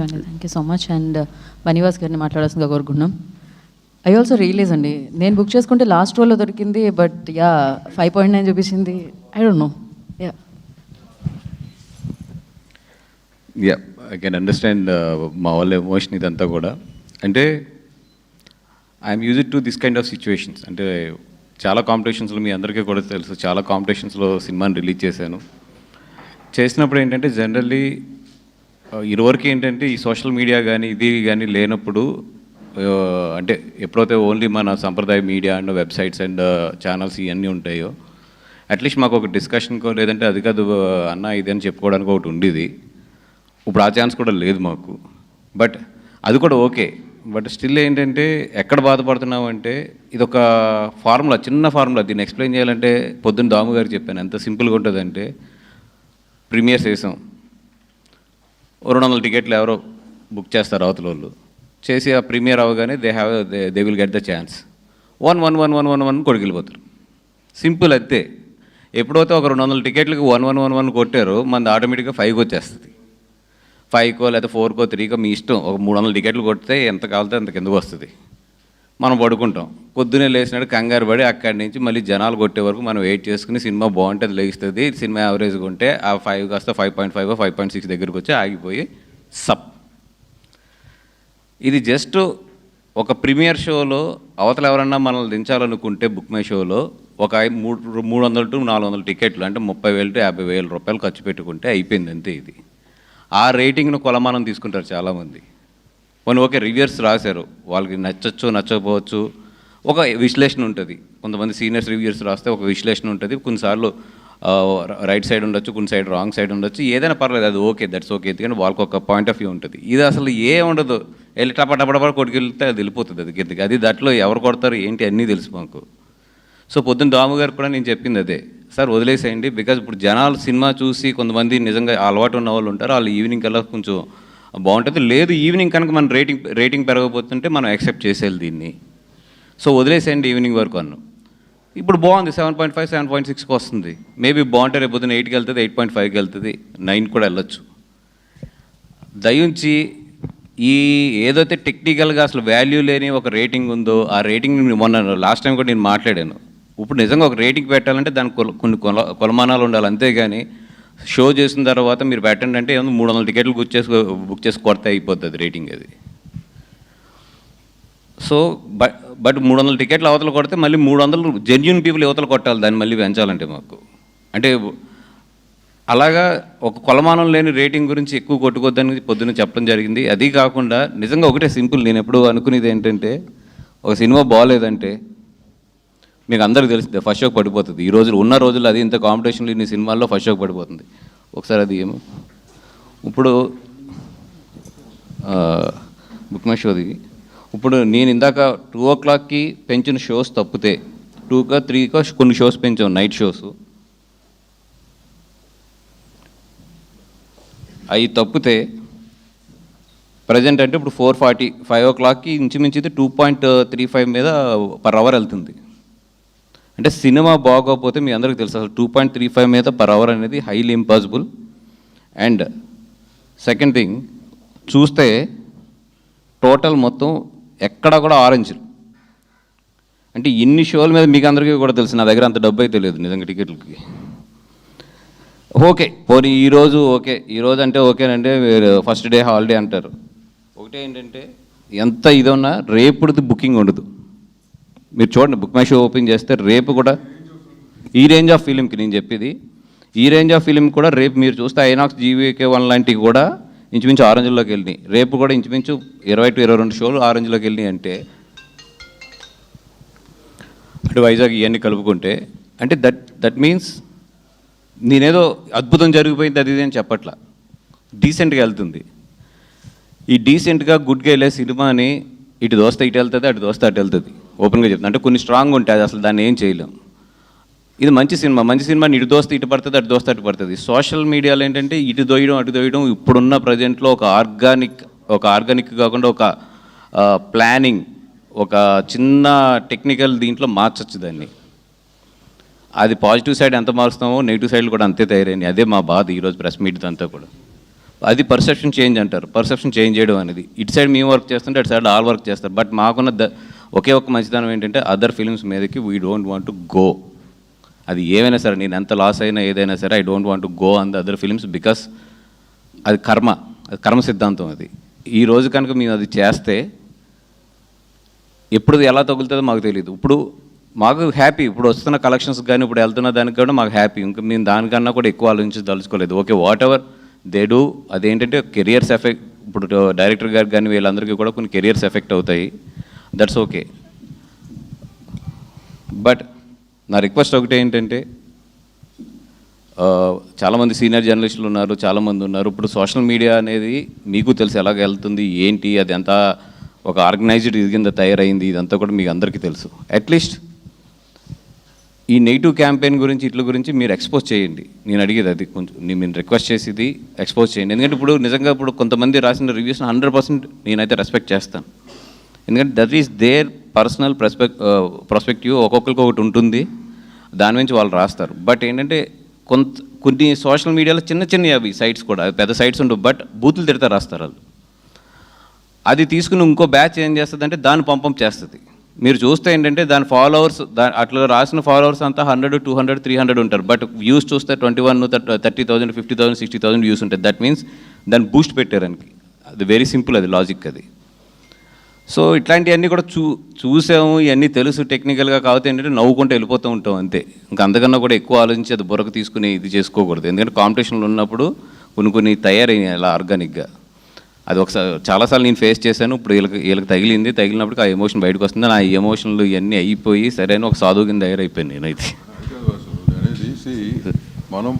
Thank you so much. And Bunny Vas గారిని మాట్లాడాల్సిందిగా కోరుకుంటున్నాం. ఐ ఆల్సో రియలైజ్ అండి, నేను బుక్ చేసుకుంటే లాస్ట్ రోల్లో దొరికింది, బట్ 5.9 చూపించింది. I don't know. I can understand మా వాళ్ళ ఎమోషన్ ఇదంతా కూడా. అంటే I'm used to this kind of situations. అంటే చాలా కాంపిటీషన్స్లో మీ అందరికీ కూడా తెలుసు, చాలా కాంపిటీషన్స్లో సినిమాని రిలీజ్ చేసినప్పుడు ఏంటంటే జనరల్లీ ఇదివరకు ఏంటంటే ఈ సోషల్ మీడియా కానీ ఇది కానీ లేనప్పుడు, అంటే ఎప్పుడైతే ఓన్లీ మన సంప్రదాయ media and websites and channels ఇవన్నీ ఉంటాయో, అట్లీస్ట్ మాకు ఒక డిస్కషన్కో లేదంటే అది కాదు అన్న ఇది అని చెప్పుకోవడానికి ఒకటి ఉండేది. ఇప్పుడు ఆ ఛాన్స్ కూడా లేదు మాకు. బట్ అది కూడా ఓకే. బట్ స్టిల్ ఏంటంటే ఎక్కడ బాధపడుతున్నాం అంటే ఇది ఒక ఫార్ములా, చిన్న ఫార్ములా. దీన్ని ఎక్స్ప్లెయిన్ చేయాలంటే పొద్దున్న దాము గారికి చెప్పాను, ఎంత సింపుల్గా ఉంటుందంటే, ప్రీమియర్స్ వేసాం, 200 టికెట్లు ఎవరో బుక్ చేస్తారు అవతల వాళ్ళు, చేసి ఆ ప్రీమియర్ అవగానే they will get the chance. 1 కొడుకెళ్ళిపోతారు. సింపుల్ అంతే. ఎప్పుడైతే ఒక 200 టికెట్లకి 1 కొట్టారో మనది ఆటోమేటిక్గా 5కి వచ్చేస్తుంది. 5కో లేదా 4కో 3కో మీ ఇష్టం. ఒక 300 టికెట్లు కొడితే ఎంత కావాలితే అంత కిందకు వస్తుంది. మనం పడుకుంటాం. పొద్దున్నే లేచినాడు కంగారు పడి అక్కడి నుంచి మళ్ళీ జనాలు కొట్టే వరకు మనం వెయిట్ చేసుకుని సినిమా బాగుంటే అది లేస్తుంది. సినిమా యావరేజ్గా ఉంటే ఆ 5 కాస్త 5.5 5.6 దగ్గరికి వచ్చి ఆగిపోయి సప్. ఇది జస్ట్ ఒక ప్రీమియర్ షోలో అవతల ఎవరన్నా మనల్ని దించాలనుకుంటే బుక్ మై షోలో ఒక 300 to 400 టికెట్లు అంటే 30,000 to 50,000 రూపాయలు ఖర్చు పెట్టుకుంటే అయిపోయింది అంతే. ఇది ఆ రేటింగ్ను కొలమానం తీసుకుంటారు చాలామంది. కొన్ని ఓకే రివ్యూర్స్ రాశారు, వాళ్ళకి నచ్చచ్చు నచ్చకపోవచ్చు, ఒక విశ్లేషణ ఉంటుంది. కొంతమంది సీనియర్స్ రివ్యూర్స్ రాస్తే ఒక విశ్లేషణ ఉంటుంది. కొన్నిసార్లు రైట్ సైడ్ ఉండొచ్చు, కొన్ని సైడ్ రాంగ్ సైడ్ ఉండొచ్చు, ఏదైనా పర్లేదు, అది ఓకే, దట్స్ ఓకే. ఎందుకంటే వాళ్ళకి ఒక పాయింట్ ఆఫ్ వ్యూ ఉంటుంది. ఇది అసలు ఉండదు, వెళ్ళి టపటపడపడ కొట్టుకెళ్తే అది వెళ్ళిపోతుంది అది కిందకి. అది దాంట్లో ఎవరు కొడతారు ఏంటి అన్నీ తెలుసు మాకు. సో పొద్దున్న దాము గారు కూడా నేను చెప్పింది అదే, సార్ వదిలేసేయండి. బికాజ్ ఇప్పుడు జనాలు సినిమా చూసి కొంతమంది నిజంగా అలవాటు ఉన్న వాళ్ళు ఉంటారు, వాళ్ళు ఈవినింగ్ కల్లా కొంచెం బాగుంటుంది. లేదు ఈవినింగ్ కనుక మన రేటింగ్ పెరగబోతుంటే మనం యాక్సెప్ట్ చేసేయాలి దీన్ని. సో వదిలేసేయండి ఈవినింగ్ వరకు అన్నాం. ఇప్పుడు బాగుంది, 7.5 7.6కి వస్తుంది. మేబీ బాగుంటే రేపు పొద్దున్న 8కి వెళ్తుంది, 8.5కి వెళ్తుంది, 9 కూడా వెళ్ళొచ్చు. దయించి ఈ ఏదైతే టెక్నికల్గా అసలు వాల్యూ లేని ఒక రేటింగ్ ఉందో ఆ రేటింగ్ మొన్న లాస్ట్ టైం కూడా నేను మాట్లాడాను. ఇప్పుడు నిజంగా ఒక రేటింగ్ పెట్టాలంటే దానికి కొన్ని కొలమానాలు ఉండాలి. అంతేగాని షో చేసిన తర్వాత మీరు పెట్టండి అంటే ఏమో 300 టికెట్లు బుక్ చేసి కొడితే అయిపోతుంది రేటింగ్ అది. సో బట్ 300 టికెట్లు అవతల కొడితే మళ్ళీ 300 జెన్యూన్ పీపుల్ యువతలు కొట్టాలి దాన్ని మళ్ళీ పెంచాలంటే మాకు. అంటే అలాగా ఒక కొలమానం లేని రేటింగ్ గురించి ఎక్కువ కొట్టుకోద్దని పొద్దున్న చెప్పడం జరిగింది. అది కాకుండా నిజంగా ఒకటే సింపుల్, నేను ఎప్పుడు అనుకునేది ఏంటంటే, ఒక సినిమా బాగోలేదంటే మీకు అందరికీ తెలిసిందే ఫస్ట్ షోకి పడిపోతుంది. ఈ రోజులు ఉన్న రోజుల్లో అది ఇంత కాంపిటీషన్లు ఇన్ని సినిమాల్లో ఫస్ట్ షోకి పడిపోతుంది. ఒకసారి అది ఏమో ఇప్పుడు బుక్ మై షోది ఇప్పుడు నేను ఇందాక 2 o'clockకి పెంచిన షోస్ తప్పితే 2కో 3కో కొన్ని షోస్ పెంచాం, నైట్ షోస్. అవి తప్పితే ప్రజెంట్ అంటే ఇప్పుడు 4:40 5 o'clockకి ఇంచుమించి 2.35 మీద per hour వెళ్తుంది. అంటే సినిమా బాగోకపోతే మీ అందరికీ తెలుసు అసలు 2.35 మీద per hour అనేది highly impossible. And second thing చూస్తే టోటల్ మొత్తం ఎక్కడ కూడా ఆరెంజ్. అంటే ఇన్ని షోల మీద మీకు అందరికీ కూడా తెలుసు, నా దగ్గర అంత డబ్బు అయితే లేదు నిజంగా టికెట్లకి. ఓకే పోనీ ఈరోజు ఓకే, ఈరోజు అంటే ఓకేనంటే ఫస్ట్ డే హాలిడే అంటారు. ఒకటే ఏంటంటే ఎంత ఇది ఉన్నా రేపుది బుకింగ్ ఉండదు. మీరు చూడండి బుక్ మై షో ఓపెన్ చేస్తే రేపు కూడా ఈ రేంజ్ ఆఫ్ ఫిలింకి నేను చెప్పేది, ఈ రేంజ్ ఆఫ్ ఫిలిం కూడా రేపు మీరు చూస్తే ఐనాక్స్ GVK1 లాంటివి కూడా ఇంచుమించు ఆరెంజ్లోకి వెళ్ళినాయి. రేపు కూడా ఇంచుమించు 20 to 22 షోలు ఆరెంజ్లోకి వెళ్ళినాయి. అంటే అటు వైజాగ్ ఇవన్నీ కలుపుకుంటే అంటే దట్ మీన్స్ నేనేదో అద్భుతం జరిగిపోయింది అది ఇది అని చెప్పట్లా, డీసెంట్గా వెళ్తుంది. ఈ డీసెంట్గా గుడ్గా వెళ్ళే సినిమాని ఇటు దోస్తే ఇటు వెళ్తుంది, అటు దోస్తే అటు వెళ్తుంది. ఓపెన్గా చెప్తుంది. అంటే కొన్ని స్ట్రాంగ్ ఉంటాయి, అది అసలు దాన్ని ఏం చేయలేం. ఇది మంచి సినిమాని ఇటు దోస్తే ఇటు పడుతుంది, అటు దోస్తే అటు పడుతుంది. సోషల్ మీడియాలో ఏంటంటే ఇటు దోయడం అటు దోయడం. ఇప్పుడున్న ప్రజెంట్లో ఒక ఆర్గానిక్ కాకుండా ఒక ప్లానింగ్, ఒక చిన్న టెక్నికల్ దీంట్లో మార్చచ్చు దాన్ని. అది పాజిటివ్ సైడ్ ఎంత మారుస్తామో నెగిటివ్ సైడ్లు కూడా అంతే తయారైనాయి. అదే మా బాధ ఈరోజు ప్రెస్ మీట్ అంతా కూడా. అది పర్సెప్షన్ చేంజ్ అంటారు. పర్సెప్షన్ చేంజ్ చేయడం అనేది ఇటు సైడ్ మేము వర్క్ చేస్తుంటే అటు సైడ్ ఆల్ వర్క్ చేస్తారు. బట్ మాకున్న ఒకే ఒక్క మంచిదనం ఏంటంటే అదర్ ఫిల్మ్స్ మీదకి we don't want to go. అది ఏమైనా సరే, నేను ఎంత లాస్ అయినా ఏదైనా సరే, I don't want to go on the other films because అది కర్మ సిద్ధాంతం. అది ఈ రోజు కనుక మేము అది చేస్తే ఎప్పుడు ఎలా తగులుతుందో మాకు తెలియదు. ఇప్పుడు మాకు హ్యాపీ, ఇప్పుడు వస్తున్న కలెక్షన్స్ కానీ ఇప్పుడు వెళ్తున్న దానికి కూడా మాకు హ్యాపీ. ఇంకా మేము దానికన్నా కూడా ఎక్కువ ఆలోచించదలుచుకోలేదు. Okay, whatever they do, అదేంటంటే కెరియర్స్ ఎఫెక్ట్. ఇప్పుడు డైరెక్టర్ గారికి కానీ వీళ్ళందరికీ కూడా కొన్ని కెరియర్స్ ఎఫెక్ట్ అవుతాయి, దట్స్ ఓకే. బట్ నా రిక్వెస్ట్ ఒకటే ఏంటంటే, చాలామంది సీనియర్ జర్నలిస్టులు ఉన్నారు, చాలామంది ఉన్నారు. ఇప్పుడు సోషల్ మీడియా అనేది మీకు తెలుసు ఎలాగ వెళ్తుంది ఏంటి, అది అంతా ఒక ఆర్గనైజ్డ్ ఇది కింద తయారైంది, ఇదంతా కూడా మీకు అందరికీ తెలుసు. అట్లీస్ట్ ఈ నెగిటివ్ క్యాంపెయిన్ గురించి ఇట్ల గురించి మీరు ఎక్స్పోజ్ చేయండి. నేను అడిగేది అది, కొంచెం నేను రిక్వెస్ట్ చేసేది ఎక్స్పోజ్ చేయండి. ఎందుకంటే ఇప్పుడు నిజంగా ఇప్పుడు కొంతమంది రాసిన రివ్యూస్ని 100% నేనైతే రెస్పెక్ట్ చేస్తాను. ఎందుకంటే that is there personal perspective, ఒక్కొక్కరికి ఒకటి ఉంటుంది, దాని నుంచి వాళ్ళు రాస్తారు. బట్ ఏంటంటే కొన్ని సోషల్ మీడియాలో చిన్న అవి సైట్స్ కూడా, పెద్ద సైట్స్ ఉండవు, బట్ బూతులు తిడతా రాస్తారు వాళ్ళు. అది తీసుకుని ఇంకో బ్యాచ్ ఏం చేస్తుంది అంటే దాన్ని పంపం చేస్తుంది. మీరు చూస్తే ఏంటంటే దాని ఫాలోవర్స్, అట్లా రాసిన ఫాలోవర్స్ అంతా 100, 200, 300 ఉంటారు. బట్ వ్యూస్ చూస్తే 21, 30,000, 50,000, 60,000 వ్యూస్ ఉంటాయి. దట్ మీన్స్ దాన్ని బూస్ట్ పెట్టారనికి. అది వెరీ సింపుల్, అది లాజిక్ అది. సో ఇట్లాంటివన్నీ కూడా చూసాము, ఇవన్నీ తెలుసు టెక్నికల్గా. కాకపోతే ఏంటంటే నవ్వుకుంటూ వెళ్ళిపోతూ ఉంటాం అంతే. ఇంకా అంతకన్నా కూడా ఎక్కువ ఆలోచించి అది బుర్రకు తీసుకుని ఇది చేసుకోకూడదు. ఎందుకంటే కాంపిటీషన్లో ఉన్నప్పుడు కొన్ని తయారయ్యాయి అలా ఆర్గానిక్గా. అది ఒకసారి చాలాసార్లు నేను ఫేస్ చేశాను. ఇప్పుడు వీళ్ళకి తగిలినప్పుడు ఆ ఎమోషన్ బయటకు వస్తుంది. ఆ ఎమోషన్లు ఇవన్నీ అయిపోయి సరైన ఒక సాధువు కింద తయారైపోయాను నేనైతే. అనేది మనం